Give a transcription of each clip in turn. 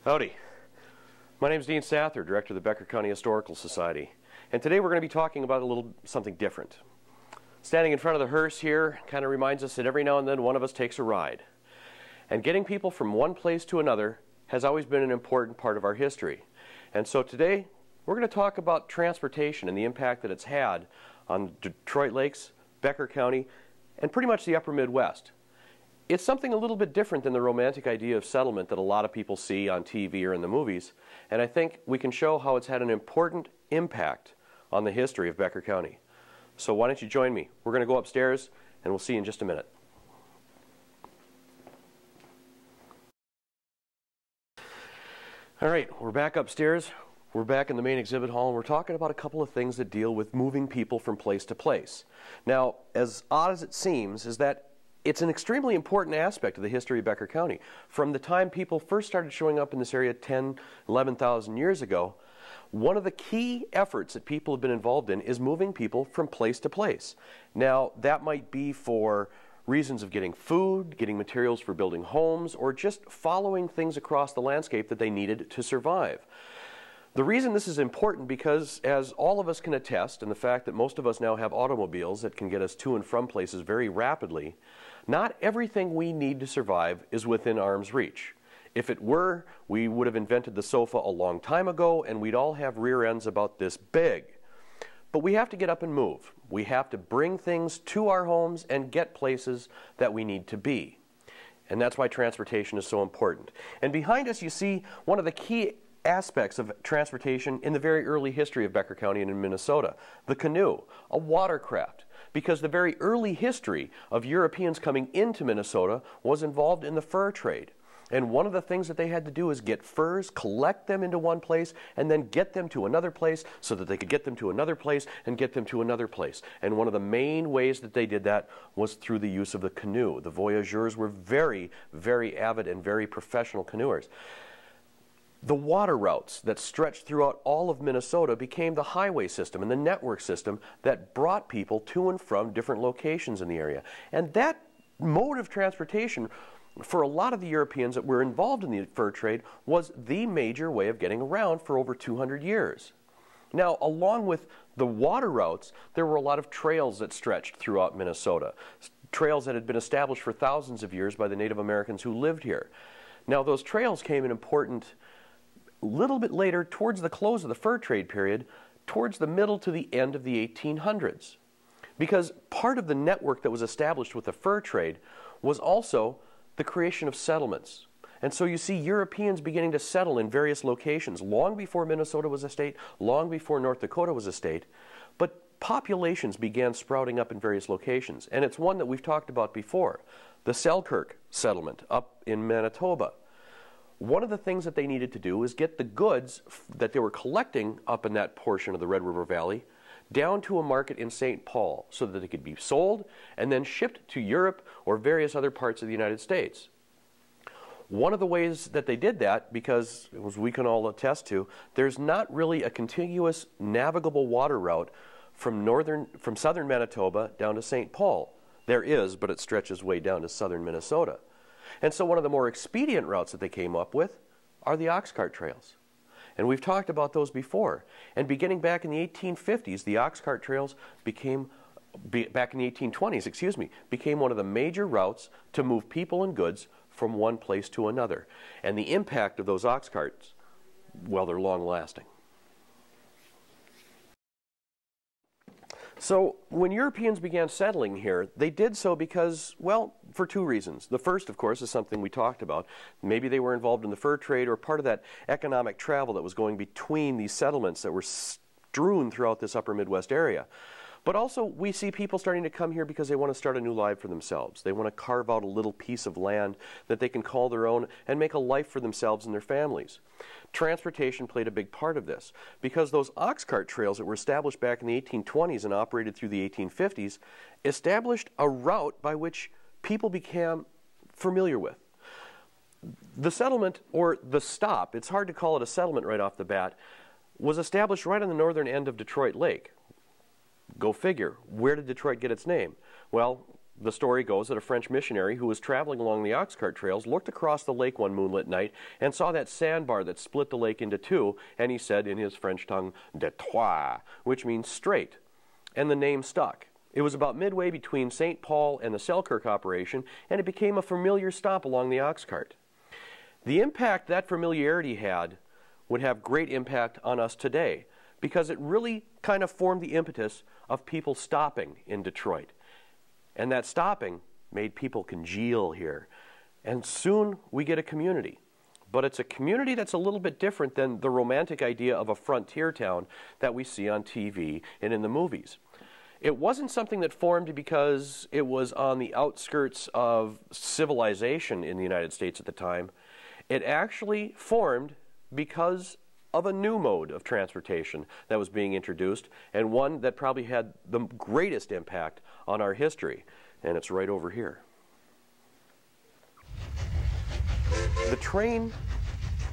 Howdy. My name is Dean Sather, Director of the Becker County Historical Society, and today we're going to be talking about something different. Standing in front of the hearse here kind of reminds us that every now and then one of us takes a ride. And getting people from one place to another has always been an important part of our history. And so today we're going to talk about transportation and the impact that it's had on Detroit Lakes, Becker County, and pretty much the upper Midwest. It's something a little bit different than the romantic idea of settlement that a lot of people see on TV or in the movies, and I think we can show how it's had an important impact on the history of Becker County. So why don't you join me? We're going to go upstairs and we'll see you in just a minute. All right, we're back upstairs. We're back in the main exhibit hall, and we're talking about a couple of things that deal with moving people from place to place. Now, as odd as it seems, is that it's an extremely important aspect of the history of Becker County. From the time people first started showing up in this area 10, 11,000 years ago, one of the key efforts that people have been involved in is moving people from place to place. Now, that might be for reasons of getting food, getting materials for building homes, or just following things across the landscape that they needed to survive. The reason this is important because, as all of us can attest, and the fact that most of us now have automobiles that can get us to and from places very rapidly, not everything we need to survive is within arm's reach. If it were, we would have invented the sofa a long time ago, and we'd all have rear ends about this big. But we have to get up and move. We have to bring things to our homes and get places that we need to be. And that's why transportation is so important. And behind us you see one of the key aspects of transportation in the very early history of Becker County and in Minnesota, the canoe, a watercraft. Because the very early history of Europeans coming into Minnesota was involved in the fur trade. And one of the things that they had to do is get furs, collect them into one place, and then get them to another place so that they could get them to another place and get them to another place. And one of the main ways that they did that was through the use of the canoe. The voyageurs were very, very avid and very professional canoers. The water routes that stretched throughout all of Minnesota became the highway system and the network system that brought people to and from different locations in the area. And that mode of transportation, for a lot of the Europeans that were involved in the fur trade, was the major way of getting around for over 200 years. Now, along with the water routes, there were a lot of trails that stretched throughout Minnesota, trails that had been established for thousands of years by the Native Americans who lived here. Now, those trails came in important a little bit later, towards the close of the fur trade period, towards the middle to the end of the 1800s. Because part of the network that was established with the fur trade was also the creation of settlements. And so you see Europeans beginning to settle in various locations long before Minnesota was a state, long before North Dakota was a state. But populations began sprouting up in various locations. And it's one that we've talked about before, the Selkirk settlement up in Manitoba. One of the things that they needed to do was get the goods that they were collecting up in that portion of the Red River Valley down to a market in St. Paul so that they could be sold and then shipped to Europe or various other parts of the United States. One of the ways that they did that, because as we can all attest to, there's not really a contiguous navigable water route from southern Manitoba down to St. Paul. There is, but it stretches way down to southern Minnesota. And so one of the more expedient routes that they came up with are the ox cart trails. And we've talked about those before. And beginning back in the 1850s, the ox cart trails back in the 1820s, excuse me, became one of the major routes to move people and goods from one place to another. And the impact of those ox carts, well, they're long lasting. So when Europeans began settling here, they did so because, well, for two reasons. The first, of course, is something we talked about. Maybe they were involved in the fur trade or part of that economic travel that was going between these settlements that were strewn throughout this upper Midwest area. But also, we see people starting to come here because they want to start a new life for themselves. They want to carve out a little piece of land that they can call their own and make a life for themselves and their families. Transportation played a big part of this because those ox cart trails that were established back in the 1820s and operated through the 1850s established a route by which people became familiar with. The settlement, or the stop, it's hard to call it a settlement right off the bat, was established right on the northern end of Detroit Lake. Go figure. Where did Detroit get its name? Well, the story goes that a French missionary who was traveling along the ox cart trails looked across the lake one moonlit night and saw that sandbar that split the lake into two, and he said in his French tongue, "de trois," which means straight, and the name stuck. It was about midway between St. Paul and the Selkirk operation, and it became a familiar stop along the ox cart. The impact that familiarity had would have great impact on us today, because it really kind of formed the impetus of people stopping in Detroit. And that stopping made people congeal here. And soon we get a community. But it's a community that's a little bit different than the romantic idea of a frontier town that we see on TV and in the movies. It wasn't something that formed because it was on the outskirts of civilization in the United States at the time. It actually formed because of a new mode of transportation that was being introduced, and one that probably had the greatest impact on our history, and it's right over here. The train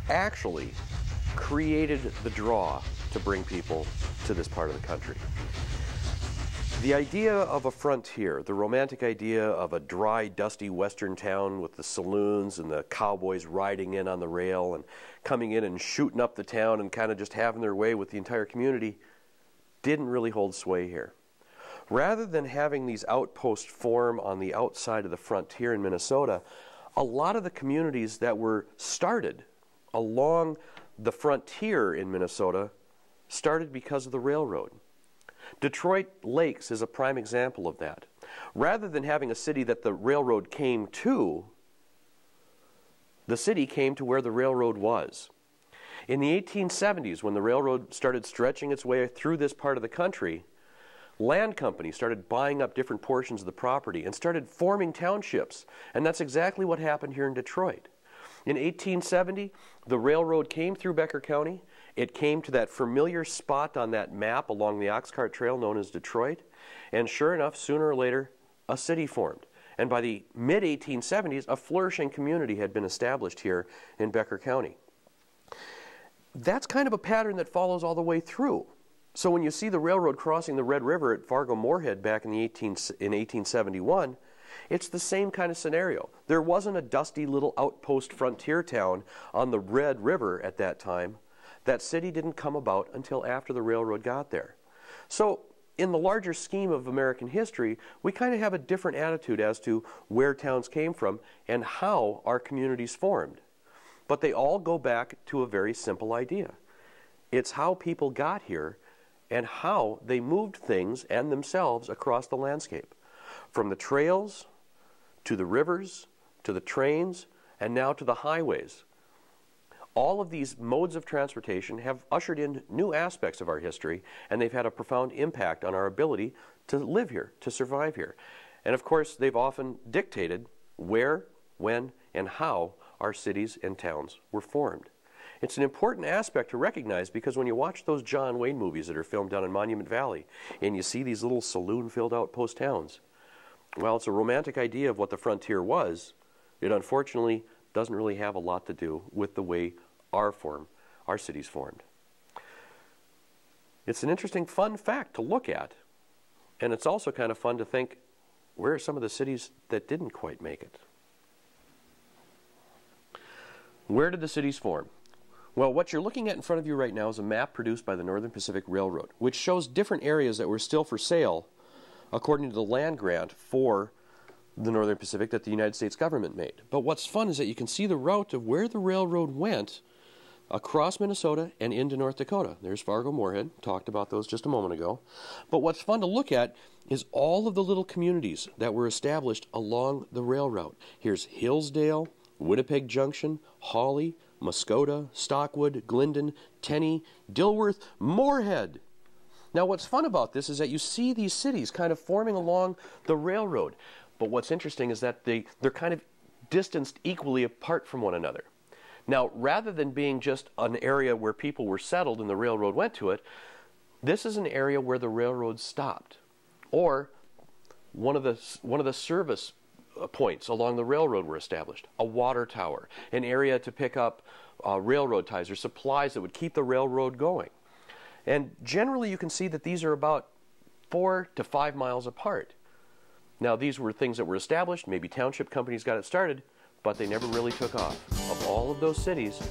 actually created the draw to bring people to this part of the country. The idea of a frontier, the romantic idea of a dry, dusty western town with the saloons and the cowboys riding in on the rail and coming in and shooting up the town and kind of just having their way with the entire community, didn't really hold sway here. Rather than having these outposts form on the outside of the frontier in Minnesota, a lot of the communities that were started along the frontier in Minnesota started because of the railroad. Detroit Lakes is a prime example of that. Rather than having a city that the railroad came to, the city came to where the railroad was. In the 1870s, when the railroad started stretching its way through this part of the country, land companies started buying up different portions of the property and started forming townships. And that's exactly what happened here in Detroit. In 1870, the railroad came through Becker County. It came to that familiar spot on that map along the ox cart trail known as Detroit. And sure enough, sooner or later, a city formed. And by the mid-1870s, a flourishing community had been established here in Becker County. That's kind of a pattern that follows all the way through. So when you see the railroad crossing the Red River at Fargo-Moorhead back in 1871, it's the same kind of scenario. There wasn't a dusty little outpost frontier town on the Red River at that time. That city didn't come about until after the railroad got there. So in the larger scheme of American history, we kind of have a different attitude as to where towns came from and how our communities formed. But they all go back to a very simple idea. It's how people got here and how they moved things and themselves across the landscape. From the trails, to the rivers, to the trains, and now to the highways. All of these modes of transportation have ushered in new aspects of our history, and they've had a profound impact on our ability to live here, to survive here. And of course, they've often dictated where, when, and how our cities and towns were formed. It's an important aspect to recognize because when you watch those John Wayne movies that are filmed down in Monument Valley, and you see these little saloon-filled outpost towns, well, it's a romantic idea of what the frontier was. It unfortunately doesn't really have a lot to do with the way our cities formed. It's an interesting, fun fact to look at. And it's also kind of fun to think, where are some of the cities that didn't quite make it? Where did the cities form? Well, what you're looking at in front of you right now is a map produced by the Northern Pacific Railroad, which shows different areas that were still for sale according to the land grant for the Northern Pacific that the United States government made. But what's fun is that you can see the route of where the railroad went across Minnesota and into North Dakota. There's Fargo-Moorhead, talked about those just a moment ago. But what's fun to look at is all of the little communities that were established along the railroad. Here's Hillsdale, Winnipeg Junction, Hawley, Muskota, Stockwood, Glendon, Tenney, Dilworth, Moorhead. Now what's fun about this is that you see these cities kind of forming along the railroad. But what's interesting is that they're kind of distanced equally apart from one another. Now, rather than being just an area where people were settled and the railroad went to it, this is an area where the railroad stopped. Or one of the service points along the railroad were established. A water tower, an area to pick up railroad ties or supplies that would keep the railroad going. And generally you can see that these are about 4 to 5 miles apart. Now, these were things that were established, maybe township companies got it started, but they never really took off. Of all of those cities,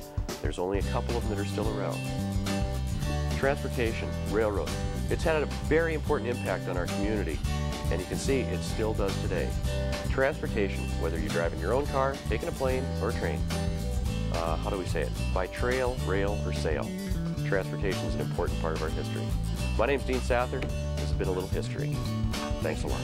there's only a couple of them that are still around. Transportation, railroad. It's had a very important impact on our community, and you can see it still does today. Transportation, whether you're driving your own car, taking a plane, or a train. How do we say it? By trail, rail, or sail. Transportation is an important part of our history. My name's Dean Sather. This has been A Little History. Thanks a lot.